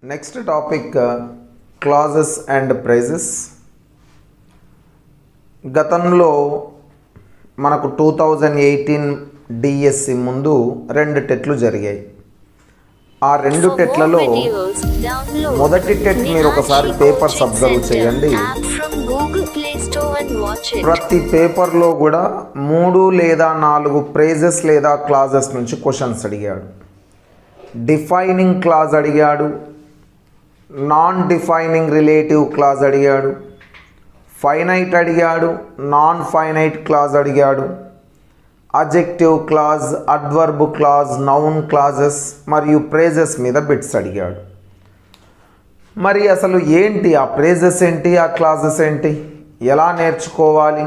Next topic clauses and phrases. గతంలో మనకు 2018 DSC ముందు 2 టెట్లు జరిగాయి. ఆ 2 టెట్లలో మొదటి టెట్ మీరు ఒకసారి పేపర్స్ అబ్జర్వ్ చేయండి. ప్రతి పేపర్లో కూడా 3 లేదా 4 ప్రైజెస్ లేదా క్లాజెస్ నుంచి క్వశ్చన్స్ అడిగాడు. డిఫైనింగ్ క్లాజ్ అడిగాడు, నాన్ డిఫైనింగ్ రిలేటివ్ క్లాజ్ అడిగాడు, ఫైనైట్ అడిగాడు, నాన్ ఫైనైట్ క్లాజ్ అడిగాడు, adjective clause, adverb clause, noun clauses మరియు ప్రైజెస్ మీద బిట్స్ అడిగాడు. మరి అసలు ఏంటి ఆ ప్రైజెస్ ఏంటి, ఆ క్లాజెస్ ఏంటి, ఎలా నేర్చుకోవాలి,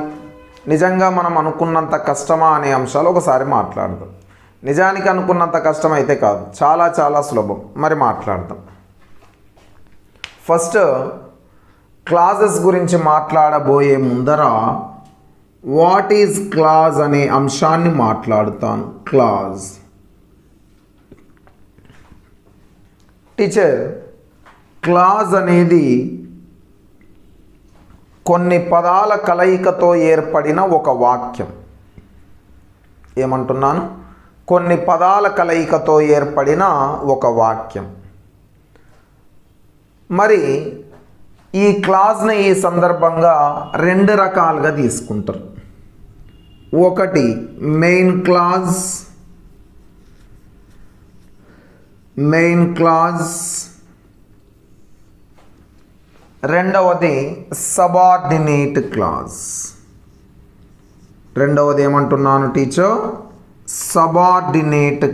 నిజంగా మనం అనుకున్నంత కష్టమా అనే అంశాలు ఒకసారి మాట్లాడదాం. నిజానికి అనుకున్నంత కష్టం అయితే కాదు, చాలా చాలా సులభం. మరి మాట్లాడదాం. ఫస్ట్ క్లాజెస్ గురించి మాట్లాడబోయే ముందర వాట్ ఈజ్ క్లాజ్ అనే అంశాన్ని మాట్లాడుతాను. క్లాజ్ టీచర్, క్లాజ్ అనేది కొన్ని పదాల కలయికతో ఏర్పడిన ఒక వాక్యం. ఏమంటున్నాను? కొన్ని పదాల కలయికతో ఏర్పడిన ఒక వాక్యం. మరి ఈ క్లాజ్ని ఈ సందర్భంగా 2 రకాలుగా తీసుకుంటారు. ఒకటి మెయిన్ క్లాజ్, రెండవది సబార్డినేట్ క్లాజ్. రెండవది ఏమంటున్నాను టీచర్? Subordinate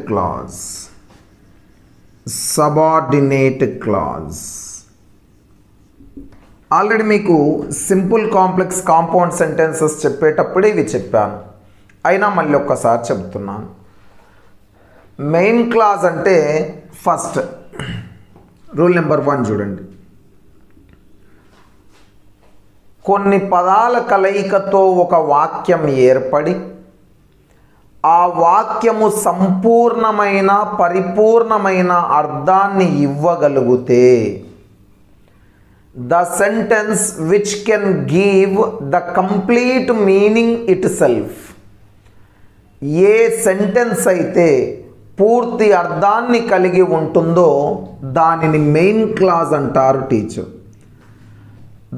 clause. ఆల్రెడీ మీకు సింపుల్ కాంప్లెక్స్ కాంపౌండ్ సెంటెన్సెస్ చెప్పేటప్పుడే ఇవి చెప్పాను, అయినా మళ్ళీ ఒక్కసారి చెప్తున్నాను. మెయిన్ క్లాజ్ అంటే ఫస్ట్ రూల్ నెంబర్ 1 చూడండి. కొన్ని పదాల కలయికతో ఒక వాక్యం ఏర్పడి ఆ వాక్యము సంపూర్ణమైన పరిపూర్ణమైన అర్థాన్ని ఇవ్వగలిగితే, the sentence which can give the complete meaning itself. A sentence అయితే పూర్తి అర్థాన్ని కలిగి ఉంటుందో దానిని మెయిన్ క్లాజ్ అంటారు teacher.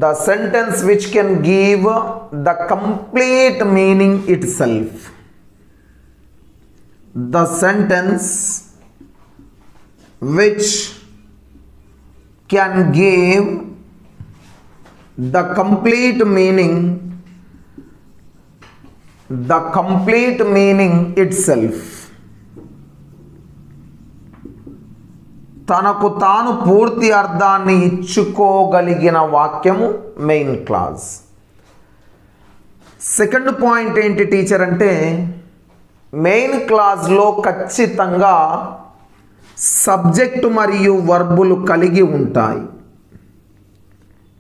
The sentence which can give the complete meaning itself. The sentence which can give the complete meaning itself. తనకు తాను పూర్తి అర్థాన్ని ఇచ్చుకోగలిగిన వాక్యము మెయిన్ క్లాజ్. సెకండ్ పాయింట్ ఏంటి టీచర్ అంటే, మెయిన్ క్లాజ్లో ఖచ్చితంగా సబ్జెక్టు మరియు వర్బులు కలిగి ఉంటాయి.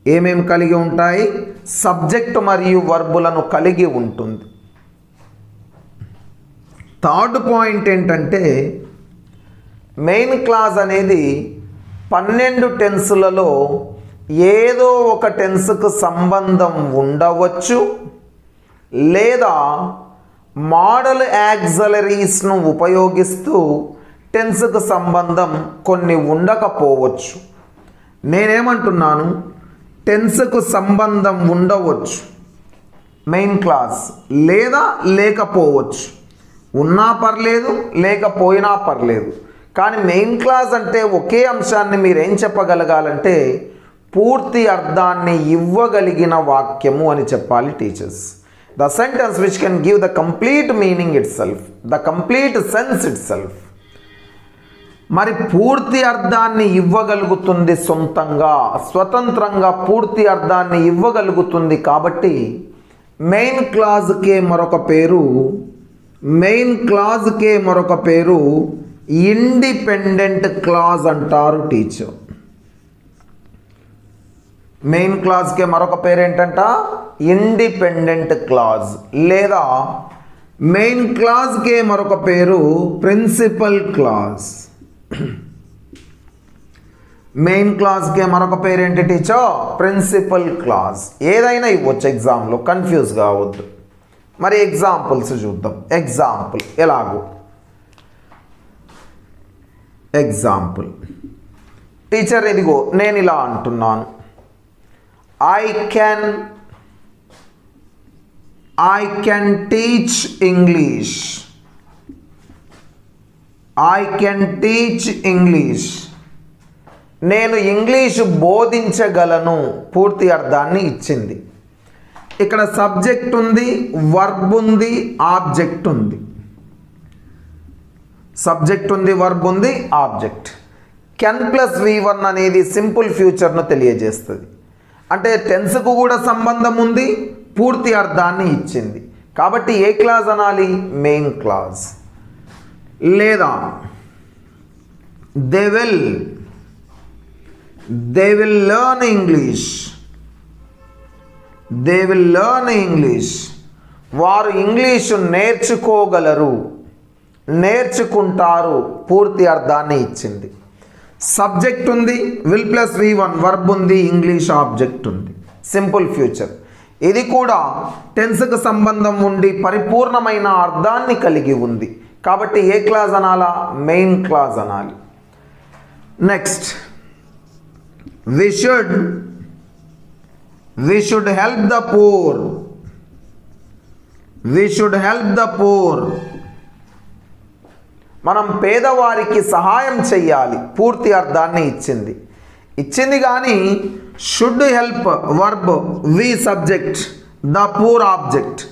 ఏమేమి కలిగి ఉంటాయి? సబ్జెక్టు మరియు వర్బులను కలిగి ఉంటుంది. థర్డ్ పాయింట్ ఏంటంటే, మెయిన్ క్లాజ్ అనేది 12 టెన్సులలో ఏదో ఒక టెన్స్కు సంబంధం ఉండవచ్చు, లేదా మోడల్ యాక్సిలరీస్ను ఉపయోగిస్తూ టెన్స్కు సంబంధం కొన్ని ఉండకపోవచ్చు. నేనేమంటున్నాను? టెన్స్కు సంబంధం ఉండవచ్చు మెయిన్ క్లాజ్, లేదా లేకపోవచ్చు. ఉన్నా పర్లేదు, లేకపోయినా పర్లేదు. కానీ మెయిన్ క్లాజ్ అంటే ఒకే అంశాన్ని మీరు ఏం చెప్పగలగాలంటే పూర్తి అర్థాన్ని ఇవ్వగలిగిన వాక్యము అని చెప్పాలి teachers. The sentence which can give the complete meaning itself, the complete sense itself. మరి పూర్తి అర్థాన్ని ఇవ్వగలుగుతుంది, సొంతంగా స్వతంత్రంగా పూర్తి అర్థాన్ని ఇవ్వగలుగుతుంది. కాబట్టి మెయిన్ క్లాజ్కే మరొక పేరు ఇండిపెండెంట్ క్లాజ్ అంటారు టీచర్. మెయిన్ క్లాజ్కే మరొక పేరు ఏంటంట? ఇండిపెండెంట్ క్లాజ్, లేదా మెయిన్ క్లాజ్కే మరొక పేరు ప్రిన్సిపల్ క్లాజ్. మెయిన్ క్లాజ్కే మరొక పేరేంటి టీచర్? Principal clause. ఏదైనా ఇవ్వచ్చు ఎగ్జామ్లో, కన్ఫ్యూజ్ కావద్దు. మరి ఎగ్జాంపుల్స్ చూద్దాం. ఎగ్జాంపుల్ ఎలాగో ఎగ్జాంపుల్ టీచర్ ఇదిగో నేను ఇలా అంటున్నాను, I can teach English. I can teach English. నేను ఇంగ్లీషు బోధించగలను పూర్తి అర్థాన్ని ఇచ్చింది. ఇక్కడ సబ్జెక్ట్ ఉంది, వర్బ్ ఉంది, ఆబ్జెక్ట్ ఉంది. సబ్జెక్ట్ ఉంది, వర్బ్ ఉంది, ఆబ్జెక్ట్. కెన్ ప్లస్ V1 అనేది సింపుల్ ఫ్యూచర్ను తెలియజేస్తుంది. అంటే టెన్స్కు కూడా సంబంధం ఉంది, పూర్తి అర్థాన్ని ఇచ్చింది. కాబట్టి ఏ క్లాజ్ అనాలి? Main clause. లేదా they will learn English. They will learn English. వారు ఇంగ్లీషు నేర్చుకోగలరు, నేర్చుకుంటారు, పూర్తి అర్థాన్ని ఇచ్చింది. సబ్జెక్ట్ ఉంది, విల్ ప్లస్ V1, వర్బ్ ఉంది, ఇంగ్లీష్ ఆబ్జెక్ట్ ఉంది, సింపుల్ ఫ్యూచర్. ఇది కూడా టెన్స్కు సంబంధం ఉండి పరిపూర్ణమైన అర్థాన్ని కలిగి ఉంది. కాబట్టి ఏ క్లాజ్ అనాలా? మెయిన్ క్లాజ్ అనాలి. Next we should help the poor. We should help the poor. మనం పేదవారికి సహాయం చెయ్యాలి, పూర్తి అర్థాన్ని ఇచ్చింది కానీ should help verb, V subject, the poor object.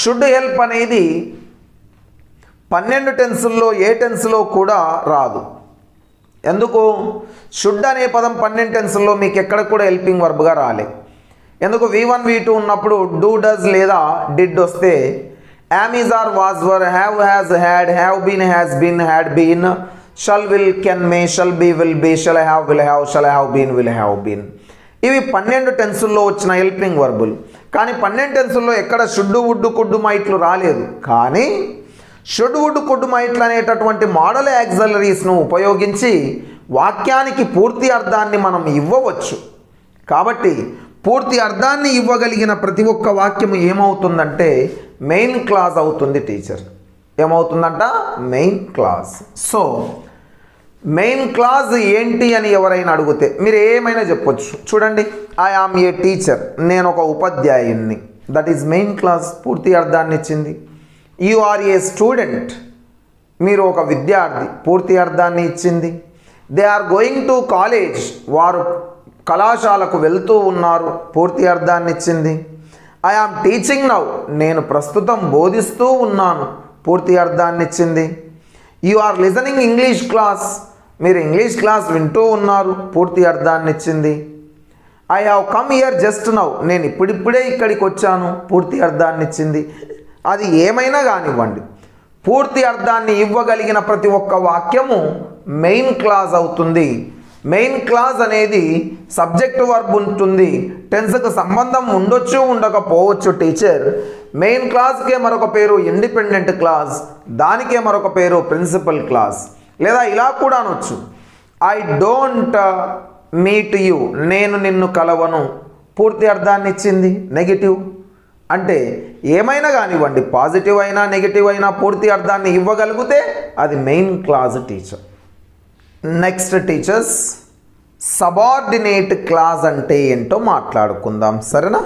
Should help అనేది 12 టెన్సుల్లో ఏ టెన్స్లో కూడా రాదు. ఎందుకు? షుడ్ అనే పదం 12 టెన్సుల్లో మీకు ఎక్కడ కూడా హెల్పింగ్ వర్బ్గా రాలే. ఎందుకు? V1 V2 ఉన్నప్పుడు డూ, డస్ లేదా డిడ్ వస్తే am, is, are, was, were, have, has, had, have been, has been, had been, shall, will, can, may, shall be, will be, shall have, will have been. ఇవి 12 టెన్సుల్లో వచ్చిన helping వర్బులు. కానీ 12 టెన్సుల్లో ఎక్కడ should, would, could, మైట్లు రాలేదు. కానీ should, would, could, మైట్లు అనేటటువంటి model యాక్సిలరీస్ను ఉపయోగించి వాక్యానికి పూర్తి అర్థాన్ని మనం ఇవ్వవచ్చు. కాబట్టి పూర్తి అర్థాన్ని ఇవ్వగలిగిన ప్రతి ఒక్క వాక్యము ఏమవుతుందంటే మెయిన్ క్లాజ్ అవుతుంది టీచర్. ఏమవుతుందంట? Main clause. So main clause ఏంటి అని ఎవరైనా అడిగితే మీరు ఏమైనా చెప్పొచ్చు. చూడండి, ఐ ఆమ్ ఏ టీచర్, నేను ఒక ఉపాధ్యాయుణ్ణి, దట్ ఈజ్ మెయిన్ క్లాజ్, పూర్తి అర్థాన్ని ఇచ్చింది. యు ఆర్ ఏ స్టూడెంట్, మీరు ఒక విద్యార్థి, పూర్తి అర్థాన్ని ఇచ్చింది. They are going to college, వారు కళాశాలకు వెళ్తూ ఉన్నారు, పూర్తి అర్థాన్ని ఇచ్చింది. ఐ ఆమ్ టీచింగ్ నౌ, నేను ప్రస్తుతం బోధిస్తూ ఉన్నాను, పూర్తి అర్థాన్ని ఇచ్చింది. You are listening English class, మీరు ఇంగ్లీష్ క్లాస్ వింటూ ఉన్నారు, పూర్తి అర్థాన్ని ఇచ్చింది. I have come here just now, నేను ఇప్పుడిప్పుడే ఇక్కడికి వచ్చాను, పూర్తి అర్థాన్ని ఇచ్చింది. అది ఏమైనా కానివ్వండి, పూర్తి అర్థాన్ని ఇవ్వగలిగిన ప్రతి ఒక్క వాక్యము మెయిన్ క్లాజ్ అవుతుంది. మెయిన్ క్లాజ్ అనేది సబ్జెక్ట్ వర్బ్ ఉంటుంది, టెన్స్కు సంబంధం ఉండొచ్చు ఉండకపోవచ్చు టీచర్. మెయిన్ క్లాజ్కే మరొక పేరు ఇండిపెండెంట్ క్లాజ్, దానికే మరొక పేరు ప్రిన్సిపల్ క్లాజ్. లేదా ఇలా కూడా అనొచ్చు, ఐ డోంట్ మీట్ యూ, నేను నిన్ను కలవను, పూర్తి అర్థాన్ని ఇచ్చింది, నెగిటివ్. అంటే ఏమైనా కానివ్వండి, పాజిటివ్ అయినా నెగిటివ్ అయినా పూర్తి అర్థాన్ని ఇవ్వగలిగితే అది main clause teacher. Next teachers, subordinate clause అంటే ఏంటో మాట్లాడుకుందాం, సరేనా?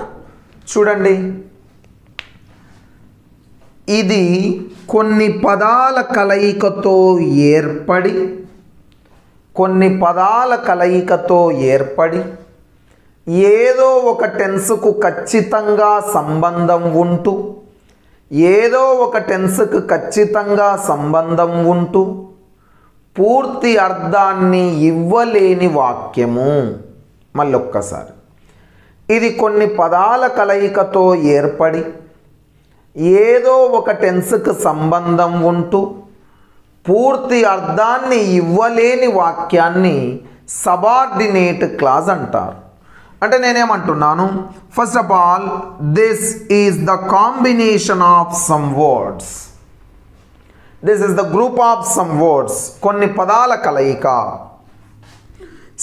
చూడండి, ఇది కొన్ని పదాల కలయికతో ఏర్పడి ఏదో ఒక టెన్స్కు ఖచ్చితంగా సంబంధం ఉంటూ పూర్తి అర్థాన్ని ఇవ్వలేని వాక్యము. మళ్ళొక్కసారి, ఇది కొన్ని పదాల కలయికతో ఏర్పడి ఏదో ఒక టెన్స్కు సంబంధం ఉంటూ పూర్తి అర్థాన్ని ఇవ్వలేని వాక్యాన్ని సబార్డినేట్ క్లాజ్ అంటారు. అంటే నేనేమంటున్నాను, first of all this is the combination of some words. This is the group of some words, కొన్ని పదాల కలయిక.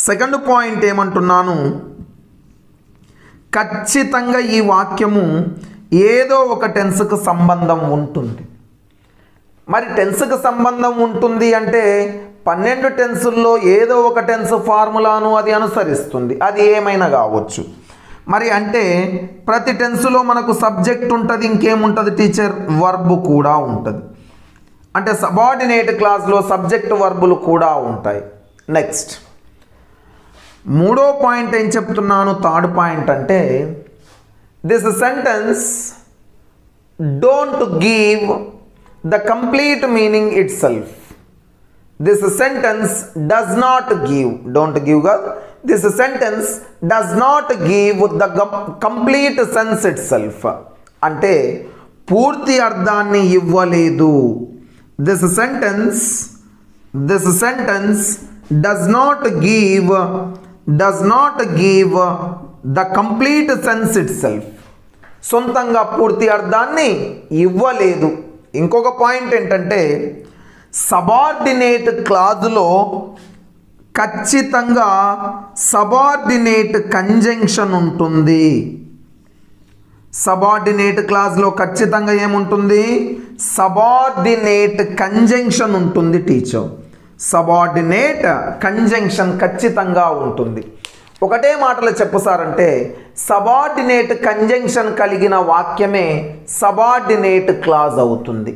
సెకండ్ పాయింట్ ఏమంటున్నాను, ఖచ్చితంగా ఈ వాక్యము ఏదో ఒక టెన్స్కు సంబంధం ఉంటుంది. మరి టెన్స్కు సంబంధం ఉంటుంది అంటే 12 టెన్సుల్లో ఏదో ఒక టెన్స్ ఫార్ములాను అది అనుసరిస్తుంది, అది ఏమైనా కావచ్చు. మరి అంటే ప్రతి టెన్సులో మనకు సబ్జెక్ట్ ఉంటుంది, ఇంకేముంటుంది టీచర్, వర్బ్ కూడా ఉంటుంది. అంటే సబార్డినేట్ క్లాస్లో సబ్జెక్ట్ వర్బులు కూడా ఉంటాయి. నెక్స్ట్ మూడో పాయింట్ ఏం చెప్తున్నాను, థర్డ్ పాయింట్ అంటే this sentence don't give the complete meaning itself. This sentence does not give, don't give కాదు, this sentence does not give the complete sense itself. అంటే పూర్తి అర్థాన్ని ఇవ్వలేదు. This sentence does not give the complete sense itself. సొంతంగా పూర్తి అర్థాన్ని ఇవ్వలేదు. ఇంకొక పాయింట్ ఏంటంటే సబార్డినేట్ క్లాజులో ఖచ్చితంగా సబార్డినేట్ కంజంక్షన్ ఉంటుంది. సబార్డినేట్ క్లాజ్లో ఖచ్చితంగా ఏముంటుంది, సబార్డినేట్ కంజంక్షన్ ఉంటుంది టీచర్. సబార్డినేట్ కంజంక్షన్ ఖచ్చితంగా ఉంటుంది. ఒకటే మాటలో చెప్పసారంటే సబార్డినేట్ కంజంక్షన్ కలిగిన వాక్యమే సబార్డినేట్ క్లాజ్ అవుతుంది.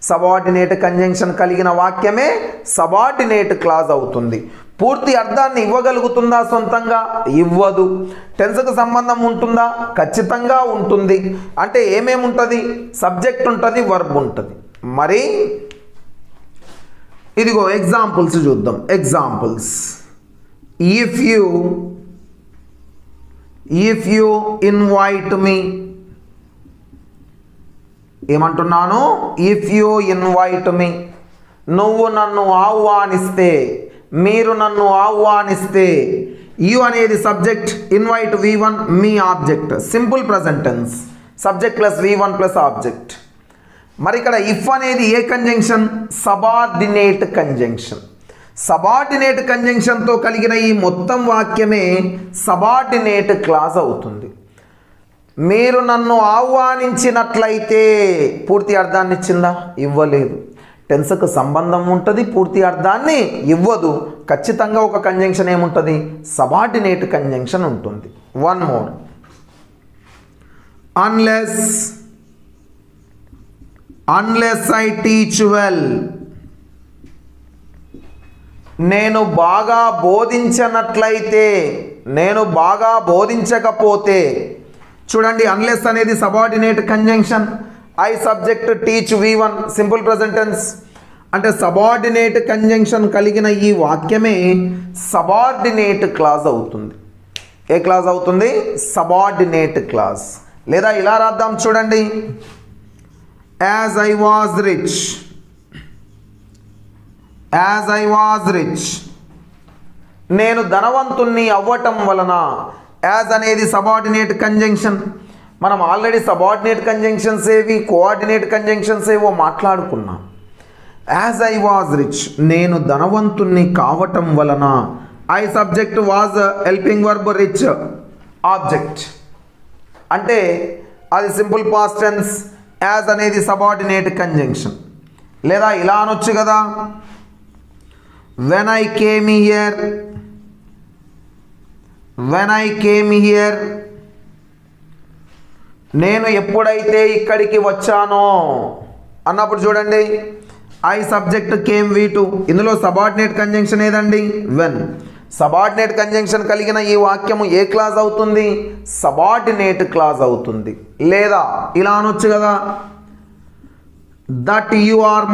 సబార్డినేట్ కంజంక్షన్ కలిగిన వాక్యమే సబార్డినేట్ క్లాజ్ అవుతుంది. పూర్తి అర్థాన్ని ఇవ్వగలుగుతుందా, సొంతంగా ఇవ్వదు. టెన్స్కు సంబంధం ఉంటుందా, ఖచ్చితంగా ఉంటుంది. అంటే ఏమేమి ఉంటుంది, సబ్జెక్ట్ ఉంటుంది, వర్బ్ ఉంటుంది. మరి ఇదిగో ఎగ్జాంపుల్స్ చూద్దాం. Examples, if you invite me, ఏమంటున్నాను, ఇఫ్ యూ ఇన్వైట్ మీ, నువ్వు నన్ను ఆహ్వానిస్తే, మీరు నన్ను ఆహ్వానిస్తే. యు అనేది subject, invite V1, me object, simple present tense, subject plus V1 plus object. మరి ఇక్కడ ఇఫ్ అనేది ఏ కంజంక్షన్, సబార్డినేట్ కంజంక్షన్. సబార్డినేట్ కంజంక్షన్తో కలిగిన ఈ మొత్తం వాక్యమే సబార్డినేట్ క్లాజ్ అవుతుంది. మీరు నన్ను ఆహ్వానించినట్లయితే పూర్తి అర్థాన్ని ఇచ్చిందా, ఇవ్వలేదు. టెన్స్కు సంబంధం ఉంటుంది, పూర్తి అర్థాన్ని ఇవ్వదు. ఖచ్చితంగా ఒక కంజంక్షన్ ఏముంటుంది, సబార్డినేట్ కంజంక్షన్ ఉంటుంది. One more, unless I teach well, నేను బాగా బోధించనట్లయితే, నేను బాగా బోధించకపోతే. చూడండి, అన్లెస్ అనేది subordinate conjunction, I subject, teach V1, simple present tense. అంటే సబార్డినేట్ కంజంక్షన్ కలిగిన ఈ వాక్యమే సబార్డినేట్ క్లాజ్ అవుతుంది. ఏ క్లాజ్ అవుతుంది, సబార్డినేట్ క్లాజ్. లేదా ఇలా రాద్దాం చూడండి, యాజ్ ఐ వాజ్ రిచ్, నేను ధనవంతుణ్ణి అవ్వటం వలన. యాజ్ అనేది సబార్డినేట్ కంజంక్షన్. మనం ఆల్రెడీ సబార్డినేట్ కంజంక్షన్స్ ఏవి, కోఆర్డినేట్ కంజంక్షన్స్ ఏవో మాట్లాడుకున్నాం. యాజ్ ఐ వాజ్ రిచ్, నేను ధనవంతుణ్ణి కావటం వలన. I subject, was helping verb, rich object. అంటే అది సింపుల్ పాస్ట్ టెన్స్. యాజ్ అనేది సబార్డినేట్ కంజంక్షన్. లేదా ఇలా అనొచ్చు కదా, when I came here, నేను ఎప్పుడైతే ఇక్కడికి వచ్చానో అన్నప్పుడు చూడండి, ఐ సబ్జెక్ట్, కేమ్ V2. ఇందులో సబార్డినేట్ కంజంక్షన్ ఏదండి, వెన్. సబార్డినేట్ కంజంక్షన్ కలిగిన ఈ వాక్యము ఏ క్లాజ్ అవుతుంది, సబార్డినేట్ క్లాజ్ అవుతుంది. లేదా ఇలా అనొచ్చు కదా, that you are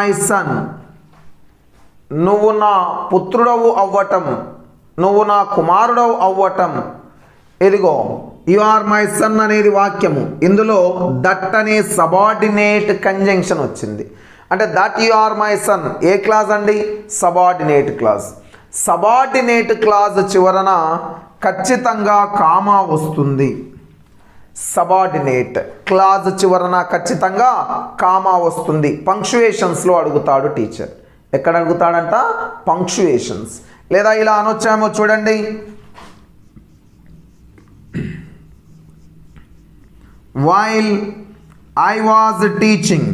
my son, నువ్వు నా పుత్రుడవు అవ్వటం, నువ్వు నా కుమారుడవు అవ్వటం. ఇదిగో యు ఆర్ మై సన్ అనేది వాక్యము. ఇందులో దట్ అనే సబార్డినేట్ కంజంక్షన్ వచ్చింది. అంటే that you are my son ఏ క్లాజ్ అండి, సబార్డినేట్ క్లాజ్. సబార్డినేట్ క్లాజ్ చివరన ఖచ్చితంగా కామా వస్తుంది. సబార్డినేట్ క్లాజ్ చివరన ఖచ్చితంగా కామా వస్తుంది. పంక్చుయేషన్స్లో అడుగుతాడు టీచర్. ఎక్కడ అడుగుతాడంట? పంక్చుయేషన్స్. లేదా ఇలా అనొచ్చామో చూడండి, while I was teaching,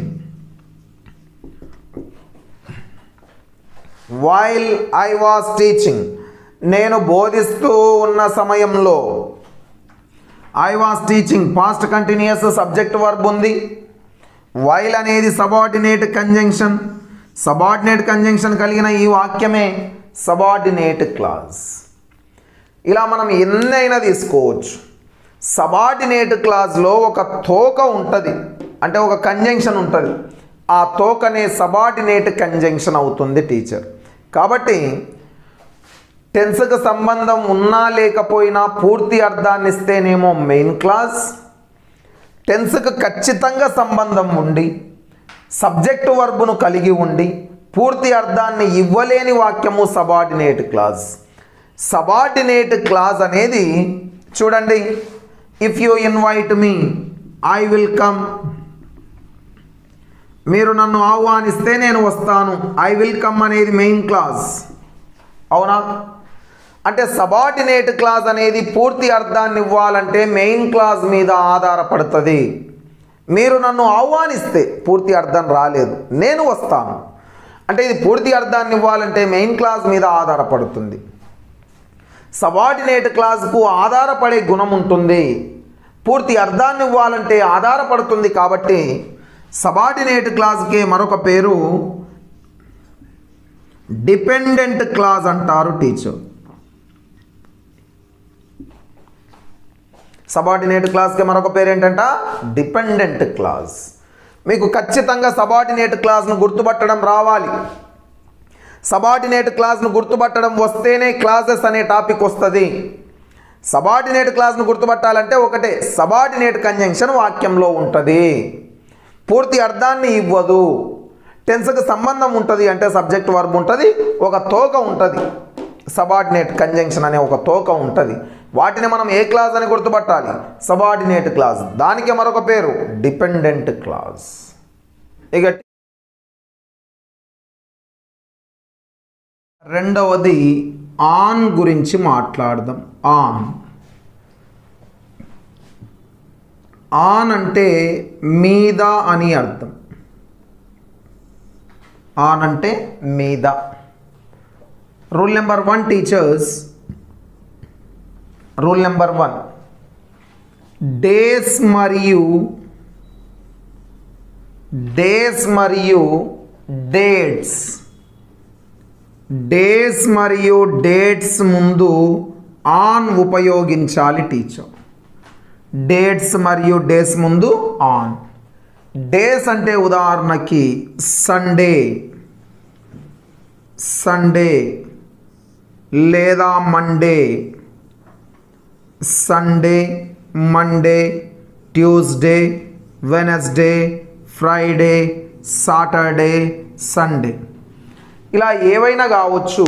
while I was teaching, నేను బోధిస్తూ ఉన్న సమయంలో. I was teaching past continuous subject verb ఉంది. while అనేది సబార్డినేట్ కంజంక్షన్. సబార్డినేట్ కంజంక్షన్ కలిగిన ఈ వాక్యమే సబార్డినేట్ క్లాజ్. ఇలా మనం ఎన్నైనా తీసుకోవచ్చు. సబార్డినేట్ క్లాజ్లో ఒక తోక ఉంటుంది, అంటే ఒక కంజంక్షన్ ఉంటుంది. ఆ తోకనే సబార్డినేట్ కంజంక్షన్ అవుతుంది టీచర్. కాబట్టి టెన్స్కి సంబంధం ఉన్నా లేకపోయినా పూర్తి అర్థాన్ని ఇస్తేనేమో మెయిన్ క్లాజ్, టెన్స్కి ఖచ్చితంగా సంబంధం ఉండి సబ్జెక్టు వర్బును కలిగి ఉండి పూర్తి అర్థాన్ని ఇవ్వలేని వాక్యము సబార్డినేట్ క్లాజ్. సబార్డినేట్ క్లాజ్ అనేది చూడండి, if you invite me I will come. మీరు నన్ను ఆహ్వానిస్తే నేను వస్తాను. ఐ విల్ కమ్ అనేది మెయిన్ క్లాజ్, అవునా? అంటే సబార్డినేట్ క్లాజ్ అనేది పూర్తి అర్థాన్ని ఇవ్వాలంటే మెయిన్ క్లాజ్ మీద ఆధారపడుతుంది. మీరు నన్ను ఆహ్వానిస్తే పూర్తి అర్థం రాలేదు, నేను వస్తాను అంటే ఇది పూర్తి అర్థాన్ని ఇవ్వాలంటే మెయిన్ క్లాజ్ మీద ఆధారపడుతుంది. సబార్డినేట్ క్లాజ్కు ఆధారపడే గుణం ఉంటుంది, పూర్తి అర్థాన్ని ఇవ్వాలంటే ఆధారపడుతుంది. కాబట్టి సబార్డినేట్ క్లాజ్కే మరొక పేరు డిపెండెంట్ క్లాజ్ అంటారు టీచర్. సబార్డినేట్ క్లాజ్కి మరొక పేరు ఏంటంట? Dependent clause. మీకు ఖచ్చితంగా సబార్డినేట్ క్లాజ్ను గుర్తుపట్టడం రావాలి. సబార్డినేట్ క్లాజ్ను గుర్తుపట్టడం వస్తేనే క్లాజెస్ అనే టాపిక్ వస్తుంది. సబార్డినేట్ క్లాజ్ను గుర్తుపట్టాలంటే ఒకటే, సబార్డినేట్ కంజంక్షన్ వాక్యంలో ఉంటుంది, పూర్తి అర్థాన్ని ఇవ్వదు, టెన్స్కి సంబంధం ఉంటుంది, అంటే సబ్జెక్ట్ వర్బ్ ఉంటుంది, ఒక తోక ఉంటుంది, సబార్డినేట్ కంజంక్షన్ అనే ఒక తోక ఉంటుంది. వాటిని మనం ఏ క్లాజ్ అని గుర్తుపట్టాలి? Subordinate clause. దానికి మరొక పేరు డిపెండెంట్ క్లాజ్. ఇక రెండవది ఆన్ గురించి మాట్లాడదాం. ఆన్. ఆన్ అంటే మీద అని అర్థం. ఆన్ అంటే మీద. Rule number 1 teachers, rule number 1, days మరియు డేట్స్, డేస్ మరియు డేట్స్ ముందు ఆన్ ఉపయోగించాలి టీచర్. డేట్స్ మరియు డేస్ ముందు ఆన్. డేస్ అంటే ఉదాహరణకి సండే, సండే లేదా Monday, Sunday, Monday, Tuesday, Wednesday, Friday, Saturday, Sunday, ఇలా ఏవైనా కావచ్చు.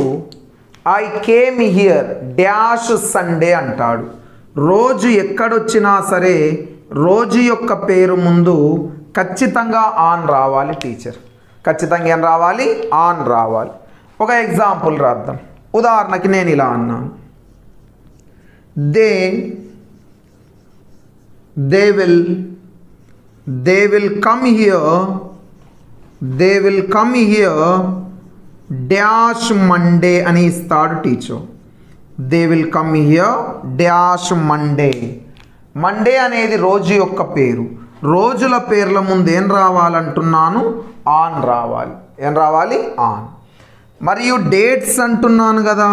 I came here dash Sunday అంటాడు. రోజు ఎక్కడొచ్చినా సరే రోజు యొక్క పేరు ముందు ఖచ్చితంగా ఆన్ రావాలి టీచర్. ఖచ్చితంగా ఏం రావాలి? ఆన్ రావాలి. ఒక ఎగ్జాంపుల్ రాద్దాం. ఉదాహరణకి నేను ఇలా అన్నాను, they will come here dash Monday అని ఇస్తాడు teacher. They will come here dash Monday. Monday అనేది రోజు యొక్క పేరు. రోజుల పేర్ల ముందు ఏం రావాలంటున్నాను? ఆన్ రావాలి. ఏం రావాలి? ఆన్. మరియు డేట్స్ అంటున్నాను కదా,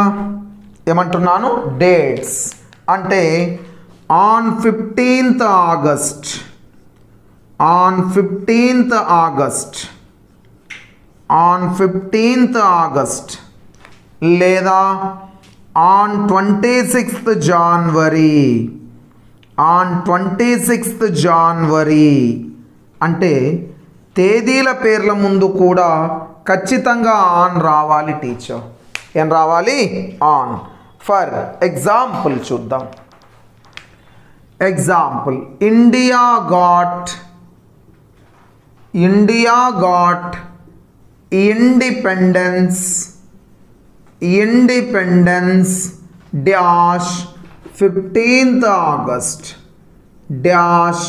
ఏమంటున్నాను? డేట్స్ అంటే on 15th August, on 15th August, on 15th August, లేదా on 26th January, on 26th January అంటే తేదీల పేర్ల ముందు కూడా ఖచ్చితంగా ఆన్ రావాలి టీచర్. ఏం రావాలి? ఆన్. ఫర్ ఎగ్జాంపుల్ చూద్దాం. Example, India got independence dash 15th August dash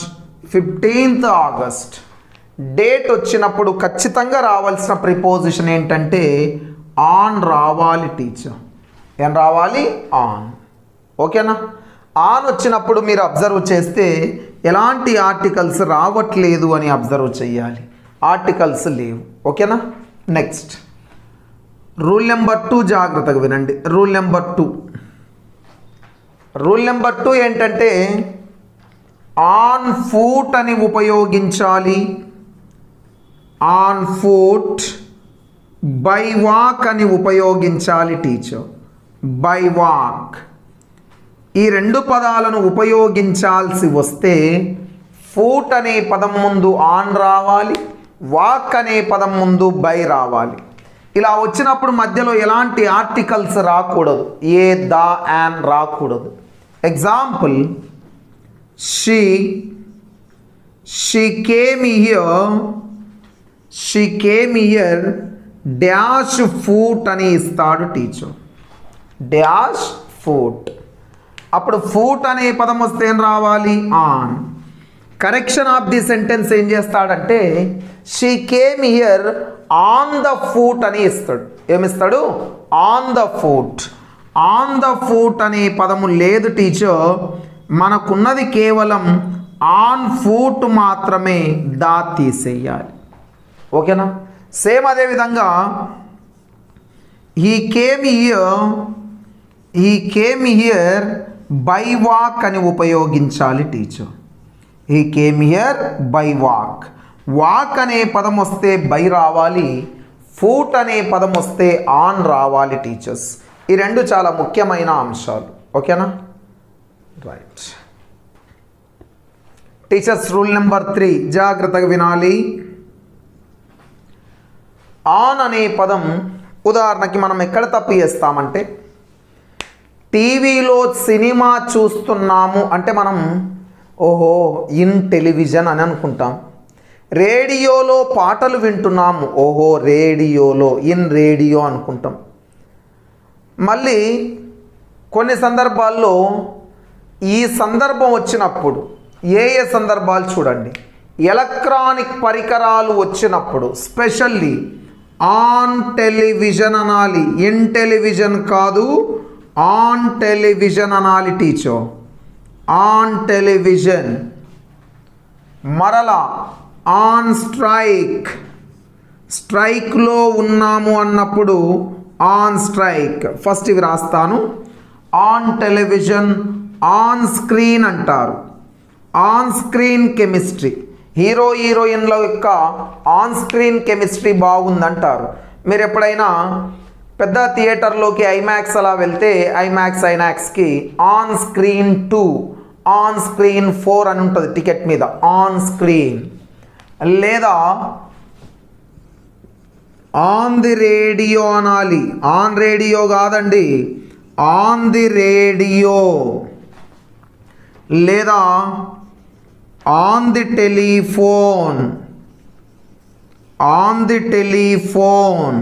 15th August. Date వచ్చినప్పుడు ఖచ్చితంగా రావాల్సిన ప్రిపోజిషన్ ఏంటంటే ఆన్ రావాలి టీచర్. ఏం రావాలి? ఆన్. ఓకేనా? ఆన్ వచ్చినప్పుడు మీరు అబ్జర్వ్ చేస్తే ఎలాంటి ఆర్టికల్స్ రావట్లేదు అని అబ్జర్వ్ చేయాలి. ఆర్టికల్స్ లేవు. ఓకేనా? నెక్స్ట్ రూల్ నెంబర్ 2 జాగ్రత్తగా వినండి. రూల్ నెంబర్ 2 ఏంటంటే ఆన్ ఫుట్ అని ఉపయోగించాలి. On foot. బై వాక్ అని ఉపయోగించాలి టీచర్. By walk. ఈ రెండు పదాలను ఉపయోగించాల్సి వస్తే ఫుట్ అనే పదం ముందు ఆన్ రావాలి, వాక్ అనే పదం ముందు బై రావాలి. ఇలా వచ్చినప్పుడు మధ్యలో ఎలాంటి ఆర్టికల్స్ రాకూడదు. ఏ, ద, యాన్ రాకూడదు. Example, she came here dash foot అని ఇస్తాడు టీచర్. Dash foot. అప్పుడు ఫుట్ అనే పదం వస్తే ఏం రావాలి? On. Correction of the sentence ఏం చేస్తాడంటే she came here on the foot అని ఇస్తాడు. ఏమిస్తాడు? On the foot. On the foot అనే పదము లేదు టీచర్. మనకున్నది కేవలం ఆన్ ఫుట్ మాత్రమే. దా తీసేయాలి. ఓకేనా? సేమ్ అదేవిధంగా he came here by walk అని ఉపయోగించాలి teacher. He came here by walk. Walk అనే పదం వస్తే బై రావాలి, ఫుట్ అనే పదం వస్తే ఆన్ రావాలి టీచర్స్. ఈ రెండు చాలా ముఖ్యమైన అంశాలు. ఓకేనా? Right teachers. రూల్ నెంబర్ 3 జాగ్రత్తగా వినాలి. ఆన్ అనే పదం ఉదాహరణకి మనం ఎక్కడ తప్పు చేస్తామంటే టీవీలో సినిమా చూస్తున్నాము అంటే మనం ఓహో ఇన్ టెలివిజన్ అని అనుకుంటాం. రేడియోలో పాటలు వింటున్నాము, ఓహో రేడియోలో, ఇన్ రేడియో అనుకుంటాం. మళ్ళీ కొన్ని సందర్భాల్లో ఈ సందర్భం వచ్చినప్పుడు ఏ సందర్భాలు చూడండి. ఎలక్ట్రానిక్ పరికరాలు వచ్చినప్పుడు స్పెషల్లీ ఆన్ టెలివిజన్ అనాలి. ఇన్ టెలివిజన్ కాదు, ఆన్ టెలివిజన్ అనాలి టీచర్. On television. మరలా ఆన్ స్ట్రైక్. స్ట్రైక్లో ఉన్నాము అన్నప్పుడు ఆన్ స్ట్రైక్. ఫస్ట్ ఇవి రాస్తాను. ఆన్ టెలివిజన్, ఆన్ స్క్రీన్ అంటారు. On screen chemistry. హీరో హీరోయిన్ల యొక్క ఆన్ స్క్రీన్ కెమిస్ట్రీ బాగుందంటారు. మీరు ఎప్పుడైనా పెద్ద థియేటర్లోకి ఐమాక్స్ అలా వెళ్తే ఐమాక్స్ ఐనాక్స్కి ఆన్ స్క్రీన్ 2, ఆన్ స్క్రీన్ 4 అని ఉంటుంది టికెట్ మీద. On screen. లేదా ఆన్ ది రేడియో అనాలి. ఆన్ రేడియో కాదండి, ఆన్ ది రేడియో. లేదా on the telephone. On the telephone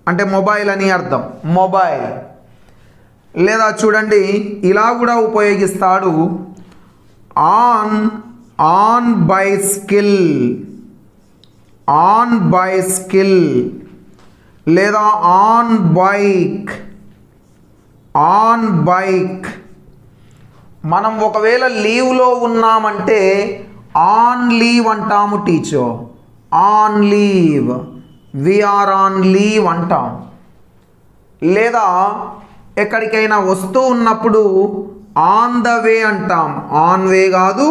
అంటే మొబైల్ అని అర్థం. మొబైల్. లేదా చూడండి ఇలా కూడా ఉపయోగిస్తాడు. On bicycle. On bicycle. లేదా ఆన్ బైక్. On bike. మనం ఒకవేళ లీవ్లో ఉన్నామంటే ఆన్ లీవ్ అంటాము teacher. On leave. We are on అంటాం. లేదా ఎక్కడికైనా వస్తూ ఉన్నప్పుడు ఆన్ ద వే అంటాం. ఆన్ వే కాదు,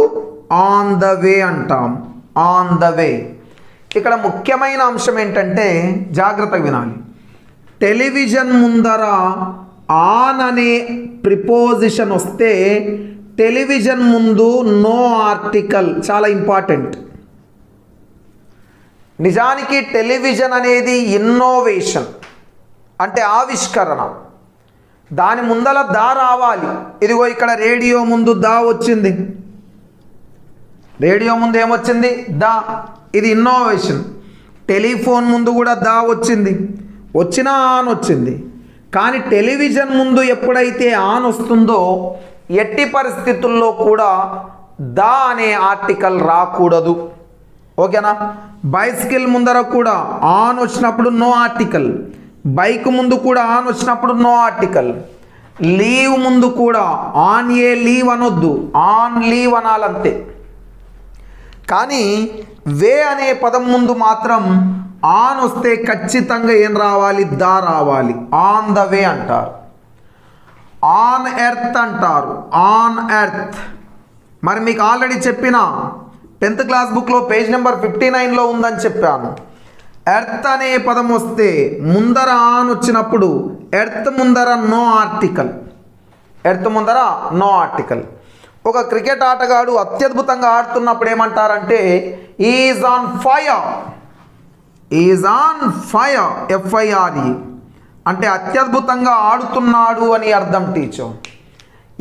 ఆన్ ద వే అంటాం. ఆన్ ద వే. ఇక్కడ ముఖ్యమైన అంశం ఏంటంటే జాగ్రత్తగా వినాలి. టెలివిజన్ ముందర ఆన్ అనే ప్రిపోజిషన్ వస్తే టెలివిజన్ ముందు నో ఆర్టికల్. చాలా ఇంపార్టెంట్. నిజానికి టెలివిజన్ అనేది ఇన్నోవేషన్ అంటే ఆవిష్కరణ. దాని ముందల దా రావాలి. ఇదిగో ఇక్కడ రేడియో ముందు దా వచ్చింది. రేడియో ముందు ఏమొచ్చింది? దా. ఇది ఇన్నోవేషన్. టెలిఫోన్ ముందు కూడా దా వచ్చింది, వచ్చినా ఆన్ వచ్చింది. కానీ టెలివిజన్ ముందు ఎప్పుడైతే ఆన్ వస్తుందో ఎట్టి పరిస్థితుల్లో కూడా దా అనే ఆర్టికల్ రాకూడదు. ఓకేనా? బైసికల్ ముందర కూడా ఆన్ వచ్చినప్పుడు నో ఆర్టికల్, బైక్ ముందు కూడా ఆన్ వచ్చినప్పుడు నో ఆర్టికల్, లీవ్ ముందు కూడా ఆన్ ఏ లీవ్ అనొద్దు, ఆన్ లీవ్ అనాలంతే. కానీ వే అనే పదం ముందు మాత్రం ఆన్ వస్తే ఖచ్చితంగా ఏం రావాలి? దా రావాలి. ఆన్ ద వే అంటారు, ఆన్ ఎర్త్ అంటారు, ఆన్ ఎర్త్. మరి మీకు ఆల్రెడీ చెప్పిన 10th క్లాస్ బుక్లో పేజ్ నెంబర్ 59లో ఉందని చెప్పాను. ఎర్త్ అనే పదం వస్తే ముందర ఆన్ వచ్చినప్పుడు ఎర్త్ ముందర నో ఆర్టికల్, ఎర్త్ ముందర నో ఆర్టికల్. ఒక క్రికెట్ ఆటగాడు అత్యద్భుతంగా ఆడుతున్నప్పుడు ఏమంటారంటే is on fire, is on fire, FIRE అంటే అత్యద్భుతంగా ఆడుతున్నాడు అని అర్థం టీచర్.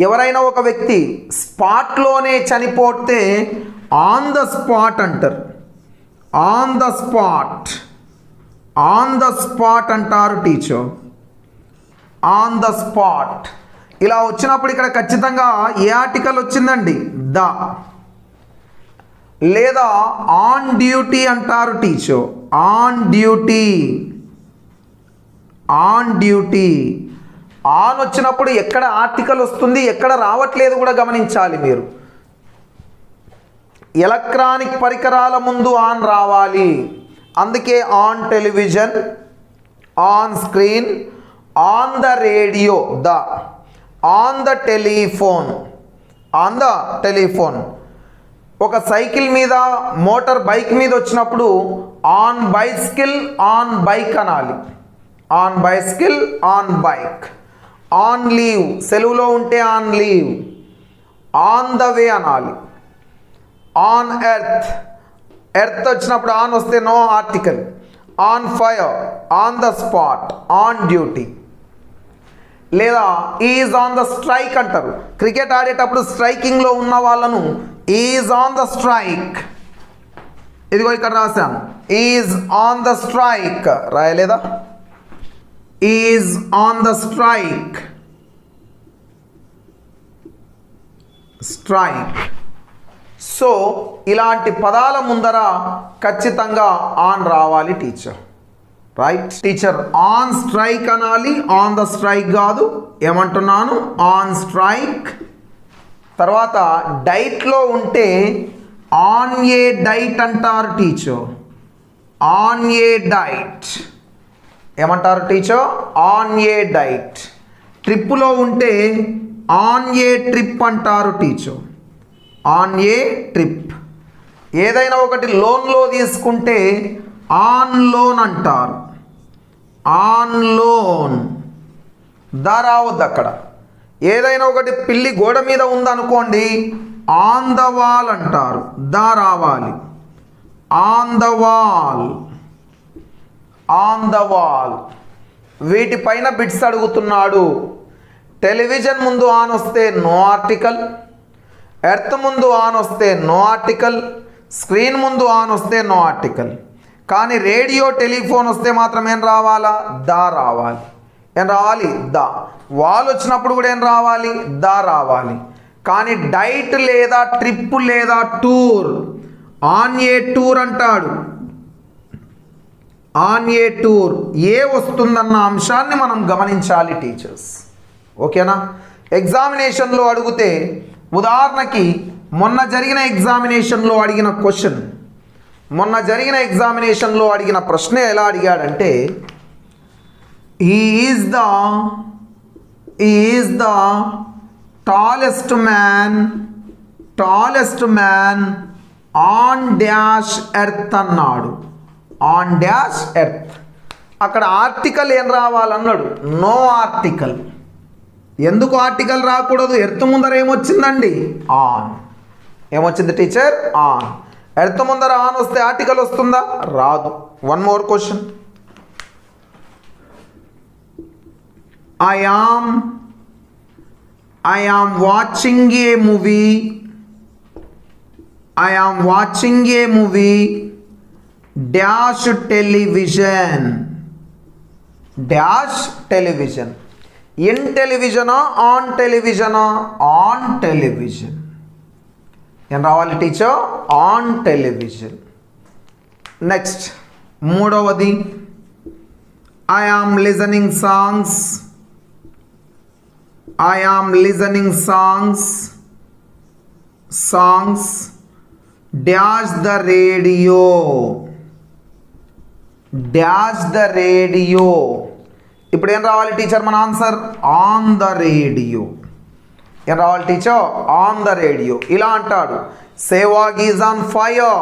ఎవరైనా ఒక వ్యక్తి స్పాట్లోనే చనిపోతే ఆన్ ద స్పాట్ అంటారు, on the spot, on the spot అంటారు టీచర్, ఆన్ ద స్పాట్. ఇలా వచ్చినప్పుడు ఇక్కడ ఖచ్చితంగా ఏ ఆర్టికల్ వచ్చిందండి? ద. లేదా ఆన్ డ్యూటీ అంటారు teacher, on duty, on duty. On వచ్చినప్పుడు ఎక్కడ ఆర్టికల్ వస్తుంది, ఎక్కడ రావట్లేదు కూడా గమనించాలి మీరు. ఎలక్ట్రానిక్ పరికరాల ముందు ఆన్ రావాలి, అందుకే on television, on screen, on the radio the, on the telephone, on the telephone. ఒక సైకిల్ మీద మోటార్ బైక్ మీద వచ్చినప్పుడు ఆన్ బైసికల్, ఆన్ బైక్ అనాలి, on bicycle, on bike. On leave, సెలవులో ఉంటే on leave. On the way అనాలి. On earth, earth వచ్చినప్పుడు on వస్తే no article. On fire, on the spot, on duty. లేదా ఈజ్ ఆన్ ద స్ట్రైక్ అంటారు. Cricket ఆడేటప్పుడు స్ట్రైకింగ్లో ఉన్న వాళ్ళను ఈజ్ ఆన్ ద స్ట్రైక్, ఇదిగో ఇక్కడ రాశాను, ఈజ్ ఆన్ ద స్ట్రైక్ రాయలేదా? Is on the strike, strike. So ఇలాంటి పదాల ముందర ఖచ్చితంగా ఆన్ రావాలి teacher, right? Teacher on strike అనాలి, ఆన్ ద స్ట్రైక్ కాదు. ఏమంటున్నాను? On strike. తర్వాత డైట్లో ఉంటే ఆన్ ఏ డైట్ అంటారు టీచర్, ఆన్ ఏ డైట్. ఏమంటారు టీచర్? On a diet. ట్రిప్పులో ఉంటే ఆన్ ఏ ట్రిప్ అంటారు టీచర్, ఆన్ ఏ ట్రిప్. ఏదైనా ఒకటి లోన్లో తీసుకుంటే ఆన్ లోన్ అంటారు, ఆన్ లోన్. దా రావద్దు అక్కడ. ఏదైనా ఒకటి పిల్లి గోడ మీద ఉందనుకోండి ఆన్ ద వాల్ అంటారు, దా రావాలి. On the wall, on the wall. వీటిపైన బిట్స్ అడుగుతున్నాడు. టెలివిజన్ ముందు ఆన్ వస్తే నో ఆర్టికల్, ఎర్త్ ముందు ఆన్ వస్తే నో ఆర్టికల్, స్క్రీన్ ముందు ఆన్ వస్తే నో ఆర్టికల్. కానీ రేడియో టెలిఫోన్ వస్తే మాత్రం ఏం రావాలా? దా రావాలి. ఏం రావాలి? దా. వాల్ వచ్చినప్పుడు కూడా ఏం రావాలి? దా రావాలి. కానీ డైట్ లేదా ట్రిప్ లేదా టూర్, ఆన్ ఏ టూర్ అంటాడు, ఆన్ ఏ టూర్. ఏ వస్తుందన్న అంశాన్ని మనం గమనించాలి టీచర్స్. ఓకేనా? ఎగ్జామినేషన్లో అడిగితే ఉదాహరణకి మొన్న జరిగిన ఎగ్జామినేషన్లో అడిగిన క్వశ్చన్, మొన్న జరిగిన ఎగ్జామినేషన్లో అడిగిన ప్రశ్న ఎలా అడిగాడంటే is the tallest man on dash earth అన్నాడు, ఆన్ డాష్ ఎర్త్. అక్కడ ఆర్టికల్ ఏం రావాలన్నాడు? No article. ఎందుకు ఆర్టికల్ రాకూడదు? ఎర్త్ ముందర ఏమొచ్చిందండి? ఆన్. ఏమొచ్చింది టీచర్? ఆన్. ఎర్త్ ముందర ఆన్ వస్తే ఆర్టికల్ వస్తుందా? రాదు. One more question. I am watching a movie dash television. Dash television. In టెలివిజనా ఆన్ టెలివిజనా? On television. ఏం రావాలి టీచర్? On television. నెక్స్ట్ మూడవది I am listening songs. I am listening songs. Songs dash the radio. Dash the radio. ఇప్పుడు ఏం రావాలి teacher మన answer? On the radio. ఏం రావాలి టీచర్? On the radio. ఇలా అంటాడు, Sehwag is on fire.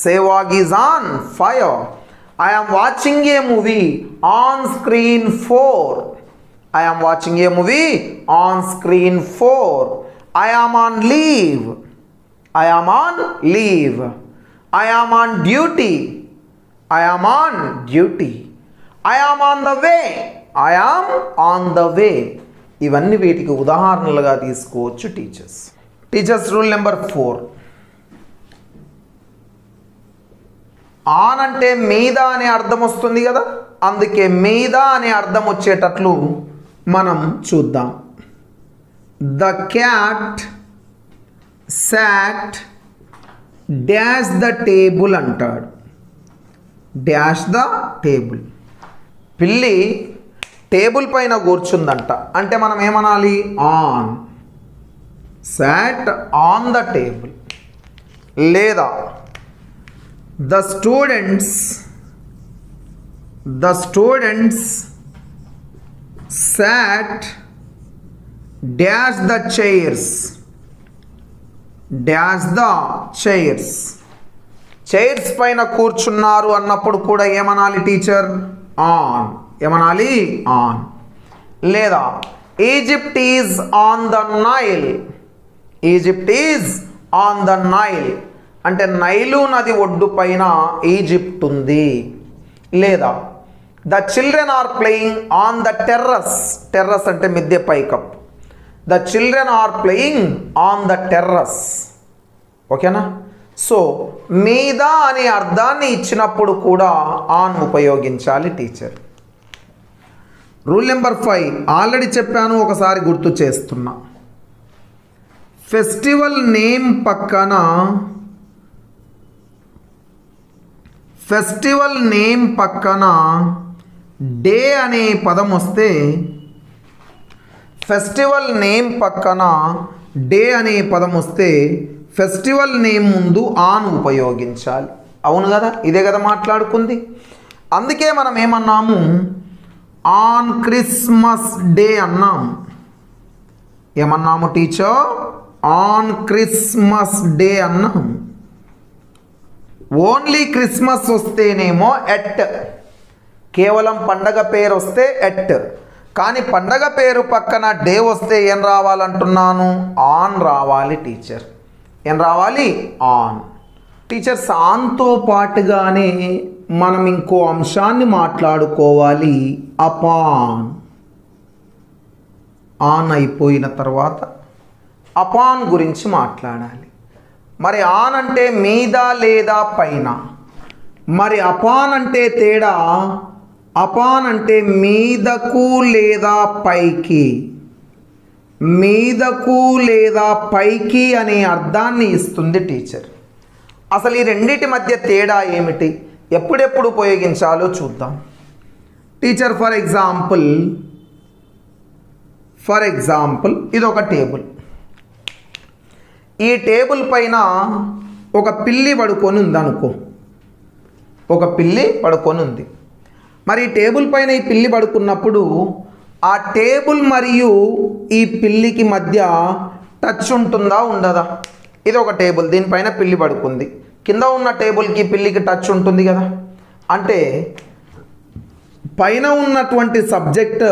Sehwag is on fire. I am watching a movie on screen 4. I am watching a movie on screen 4. I am on leave. I am on leave. I am on duty. I am on duty. I am on the way. I am on the way. ఇవన్నీ వీటికి ఉదాహరణలుగా తీసుకోవచ్చు teachers. Teachers rule number 4. On అంటే మీద అనే అర్థం వస్తుంది కదా, అందుకే మీద అనే అర్థం వచ్చేటట్లు మనం చూద్దాం. The cat sat dash the table అంటాడు. Dash the table. పిల్లి టేబుల్ పైన కూర్చుందంట అంటే మనం ఏమనాలి? On. Sat on the table. లేదా the students sat dash the chairs. Dash the chairs. Chairs పైన కూర్చున్నారు అన్నప్పుడు కూడా ఏమనాలి టీచర్? ఆన్. ఏమనాలి? ఆన్. లేదా Egypt is on the Nile. Egypt is on the Nile అంటే నైలు నది ఒడ్డు పైన ఈజిప్ట్ ఉంది. లేదా the children are playing on the terrace. Terrace అంటే మిద్దె పైకప్పు. The children are playing on the terrace. ఓకేనా? సో మీద అనే అర్థాన్ని ఇచ్చినప్పుడు కూడా ఆన్ ఉపయోగించాలి టీచర్. రూల్ నెంబర్ 5 ఆల్రెడీ చెప్పాను, ఒకసారి గుర్తు చేస్తున్నా. ఫెస్టివల్ నేమ్ పక్కన డే అనే పదం వస్తే, ఫెస్టివల్ నేమ్ పక్కన డే అనే పదం వస్తే ఫెస్టివల్ నేమ్ ముందు ఆన్ ఉపయోగించాలి. అవును కదా? ఇదే కదా మాట్లాడుకుంది. అందుకే మనం ఏమన్నాము? ఆన్ క్రిస్మస్ డే అన్నాం. ఏమన్నాము టీచర్? ఆన్ క్రిస్మస్ డే అన్నాం. ఓన్లీ క్రిస్మస్ వస్తేనేమో ఎట్. కేవలం పండగ పేరు వస్తే ఎట్. కానీ పండగ పేరు పక్కన డే వస్తే ఏం రావాలంటున్నాను? ఆన్ రావాలి టీచర్. ఏం రావాలి? ఆన్. టీచర్స్ ఆన్తో పాటుగానే మనం ఇంకో అంశాన్ని మాట్లాడుకోవాలి. అపాన్. ఆన్ అయిపోయిన తర్వాత అపాన్ గురించి మాట్లాడాలి. మరి ఆన్ అంటే మీద లేదా పైన. మరి అపాన్ అంటే తేడా. అపాన్ అంటే మీదకు లేదా పైకి. మీదకు లేదా పైకి అనే అర్థాన్ని ఇస్తుంది టీచర్. అసలు ఈ రెండిటి మధ్య తేడా ఏమిటి, ఎప్పుడెప్పుడు ఉపయోగించాలో చూద్దాం టీచర్. ఫర్ ఎగ్జాంపుల్ ఇది ఒక టేబుల్. ఈ టేబుల్ పైన ఒక పిల్లి పడుకొని ఉంది అనుకో. ఒక పిల్లి పడుకొని ఉంది. మరి ఈ టేబుల్ పైన ఈ పిల్లి పడుకున్నప్పుడు ఆ టేబుల్ మరియు ఈ పిల్లికి మధ్య టచ్ ఉంటుందా ఉండదా? ఇది ఒక టేబుల్, దీనిపైన పిల్లి పడుకుంది. కింద ఉన్న టేబుల్కి పిల్లికి టచ్ ఉంటుంది కదా. అంటే పైన ఉన్నటువంటి సబ్జెక్ట్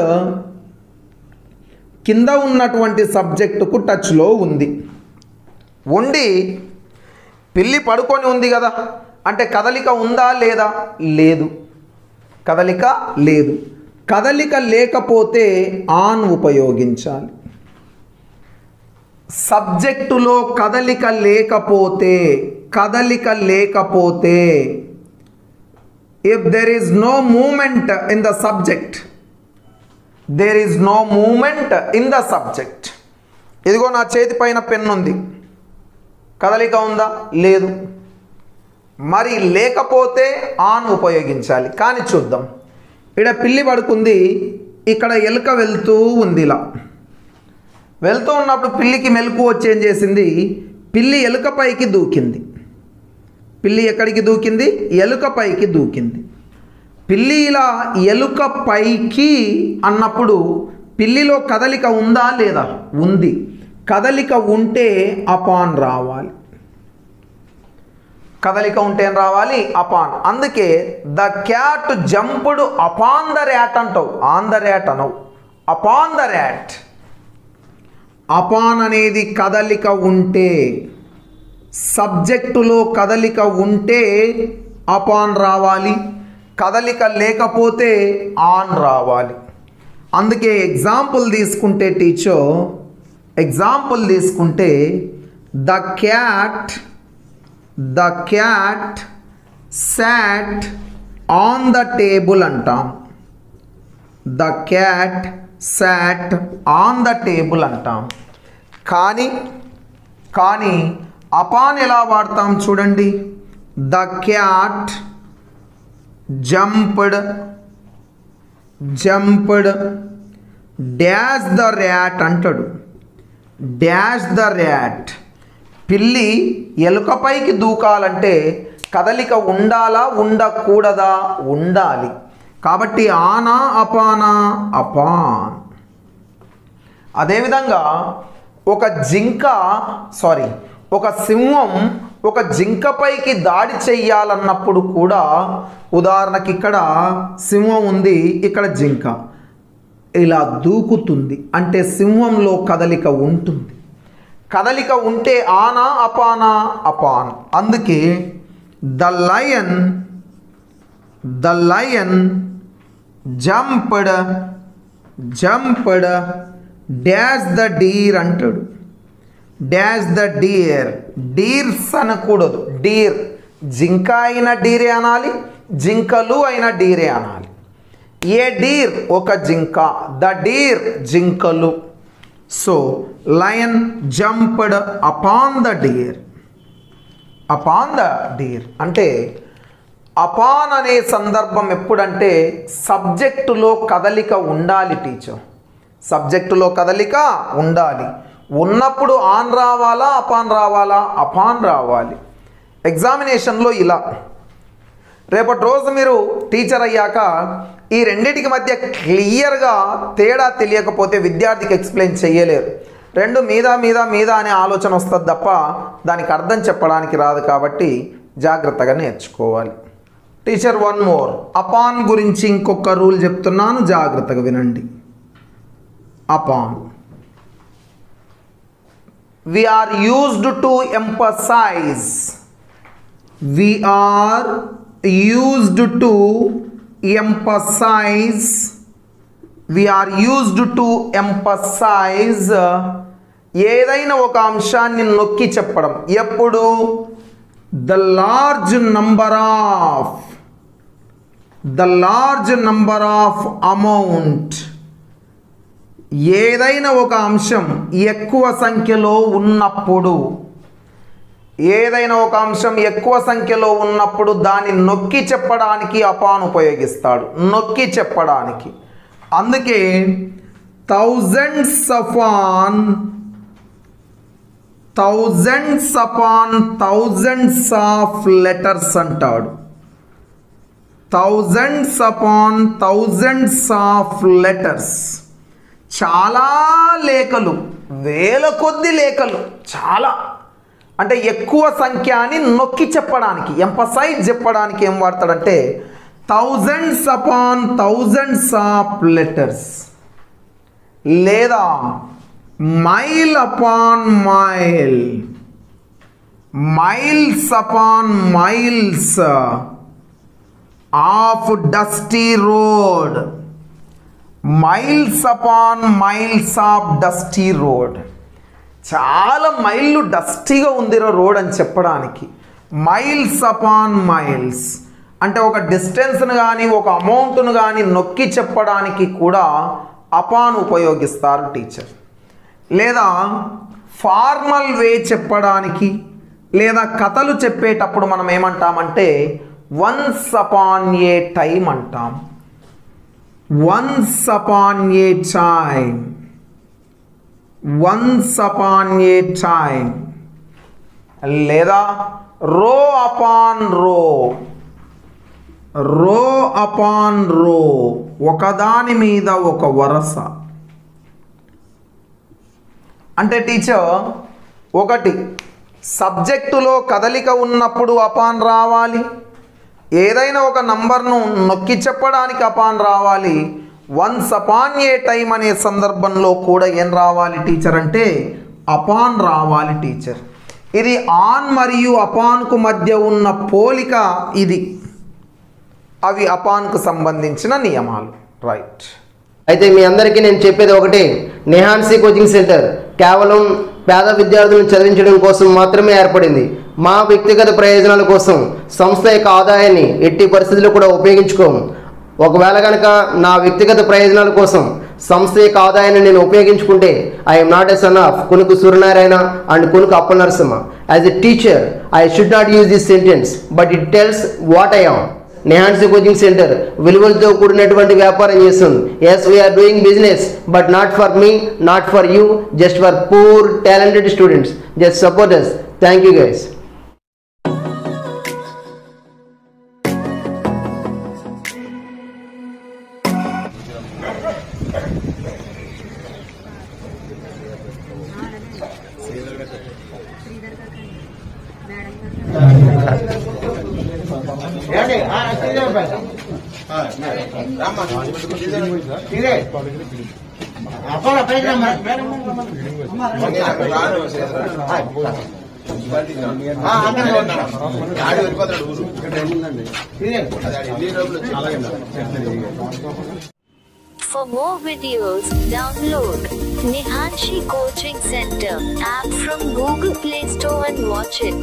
కింద ఉన్నటువంటి సబ్జెక్టుకు టచ్లో ఉంది. ఉండి పిల్లి పడుకొని ఉంది కదా, అంటే కదలిక ఉందా లేదా? లేదు. కదలిక లేదు. కదలిక లేకపోతే ఆన్ ఉపయోగించాలి. సబ్జెక్టులో కదలిక లేకపోతే if there is no movement in the subject, there is no movement in the subject. ఇదిగో నా చేతి పైన పెన్ ఉంది, కదలిక ఉందా? లేదు. మరి లేకపోతే ఆన్ ఉపయోగించాలి. కానీ చూద్దాం. ఇక్కడ పిల్లి పడుకుంది, ఇక్కడ ఎలుక వెళ్తూ ఉంది. ఇలా వెళ్తూ ఉన్నప్పుడు పిల్లికి మెలకు వచ్చి ఏం చేసింది? పిల్లి ఎలుక పైకి దూకింది. పిల్లి ఎక్కడికి దూకింది? ఎలుక పైకి దూకింది. పిల్లి ఇలా ఎలుక పైకి అన్నప్పుడు పిల్లిలో కదలిక ఉందా లేదా? ఉంది. కదలిక ఉంటే అపాన్ రావాలి. కదలిక ఉంటే ఏం రావాలి? అపాన్. అందుకే the cat jumped upon the rat అంటావు, ఆన్ ద ర్యాట్ అనవు, అపాన్ ద ర్యాట్. అపాన్ అనేది కదలిక ఉంటే, సబ్జెక్టులో కదలిక ఉంటే అపాన్ రావాలి, కదలిక లేకపోతే ఆన్ రావాలి. అందుకే ఎగ్జాంపుల్ తీసుకుంటే టీచర్, ఎగ్జాంపుల్ తీసుకుంటే the cat sat on the table అంటాం. The cat sat on the table అంటాం. కానీ అపాన్ ఎలా వాడతాం చూడండి. The cat jumped dash the rat అంటాడు. Dash the rat. పిల్లి ఎలుకపైకి దూకాలంటే కదలిక ఉండాలా ఉండకూడదా? ఉండాలి. కాబట్టి ఆనా అపానా? అపాన్. అదేవిధంగా ఒక సింహం ఒక జింకపైకి దాడి చెయ్యాలన్నప్పుడు కూడా, ఉదాహరణకి ఇక్కడ సింహం ఉంది, ఇక్కడ జింక ఇలా దూకుతుంది అంటే సింహంలో కదలిక ఉంటుంది. కదలిక ఉంటే ఆనా అపానా? అపాన్. అందుకే the lion jumped dash the deer అంటాడు. Dash the deer. డీర్స్ అనకూడదు. డీర్ జింక అయిన డీరే అనాలి, జింకలు అయిన డీరే అనాలి. ఏ డీర్ ఒక జింక, ద డీర్ జింకలు. So lion jumped upon the deer. Upon the deer అంటే అపాన్ అనే సందర్భం ఎప్పుడంటే సబ్జెక్టులో కదలిక ఉండాలి టీచర్. సబ్జెక్టులో కదలిక ఉండాలి. ఉన్నప్పుడు ఆన్ రావాలా అపాన్ రావాలా? అపాన్ రావాలి. ఎగ్జామినేషన్లో ఇలా రేపటి రోజు మీరు టీచర్ అయ్యాక ఈ రెండింటికి మధ్య క్లియర్గా తేడా తెలియకపోతే విద్యార్థికి ఎక్స్ప్లెయిన్ చేయలేరు. రెండు మీద మీద మీద అనే ఆలోచన వస్తుంది తప్ప దానికి అర్థం చెప్పడానికి రాదు. కాబట్టి జాగ్రత్తగా నేర్చుకోవాలి. టీచర్ వన్ మోర్, అపాన్ గురించి ఇంకొక రూల్ చెప్తున్నాను, జాగ్రత్తగా వినండి. Upon we are used to emphasize. We are used to emphasize. We are used to emphasize ఏదైనా ఒక అంశాన్ని నొక్కి చెప్పడం. ఎప్పుడు? the large number of amount. ఏదైనా ఒక అంశం ఎక్కువ సంఖ్యలో ఉన్నప్పుడు, ఏదైనా ఒక అంశం ఎక్కువ సంఖ్యలో ఉన్నప్పుడు దాన్ని నొక్కి చెప్పడానికి అపాన్ ఉపయోగిస్తాడు. నొక్కి చెప్పడానికి. అందుకే thousands upon thousands of letters అంటాడు. thousands upon thousands of letters. చాలా లేఖలు, వేల కొద్ది లేఖలు, చాలా అంటే ఎక్కువ సంఖ్య అని నొక్కి చెప్పడానికి, ఎంఫసైజ్ చెప్పడానికి ఏం వాడతాడంటే thousands upon thousands of letters. లేదా mile upon mile, miles upon miles of dusty road. Miles upon miles of dusty road. చాలా మైళ్ళు డస్టీగా ఉంది రోడ్ అని చెప్పడానికి మైల్స్ అపాన్ మైల్స్. అంటే ఒక డిస్టెన్స్ను కానీ ఒక అమౌంట్ను కానీ నొక్కి చెప్పడానికి కూడా అపాన్ ఉపయోగిస్తారు టీచర్. లేదా ఫార్మల్ వే చెప్పడానికి లేదా కథలు చెప్పేటప్పుడు మనం ఏమంటామంటే వన్స్ అపాన్ ఏ టైం అంటాం. వన్స్ అపాన్ ఏ టైం, వన్స్ అపాన్ ఏ టైం. లేదా రో అపాన్ రో, రో అపాన్ రో, ఒకదాని మీద ఒక వరస. అంటే టీచర్ ఒకటి సబ్జెక్టులో కదలిక ఉన్నప్పుడు అపాన్ రావాలి, ఏదైనా ఒక నంబర్ను నొక్కి చెప్పడానికి అపాన్ రావాలి. వన్స్ అపాన్ ఏ టైం అనే సందర్భంలో కూడా ఏం రావాలి టీచర్ అంటే అపాన్ రావాలి టీచర్. ఇది ఆన్ మరియు అపాన్కు మధ్య ఉన్న పోలిక ఇది. అవి అపాన్కు సంబంధించిన నియమాలు. రైట్. అయితే మీ అందరికీ నేను చెప్పేది ఒకటే, నిహాన్సీ కోచింగ్ సెంటర్ కేవలం పేద విద్యార్థులను చదివించడం కోసం మాత్రమే ఏర్పడింది. మా వ్యక్తిగత ప్రయోజనాల కోసం సంస్థ యొక్క ఆదాయాన్ని ఎట్టి పరిస్థితుల్లో కూడా ఉపయోగించుకోము. ఒకవేళ కనుక నా వ్యక్తిగత ప్రయోజనాల కోసం సంస్థ యొక్క ఆదాయాన్ని నేను ఉపయోగించుకుంటే I'm not a son of Kunuku Suryanarayana and Kunuku Appala Narasimha. As a teacher I should not use this sentence but it tells what I am. Nihansi coaching centre విలువలతో కూడినటువంటి వ్యాపారం చేస్తుంది. Yes we are doing business but not for me, not for you, just for poor talented students. Just support us. Thank you guys. For more videos, download Nihanshi Coaching Center app from Google Play Store and watch it.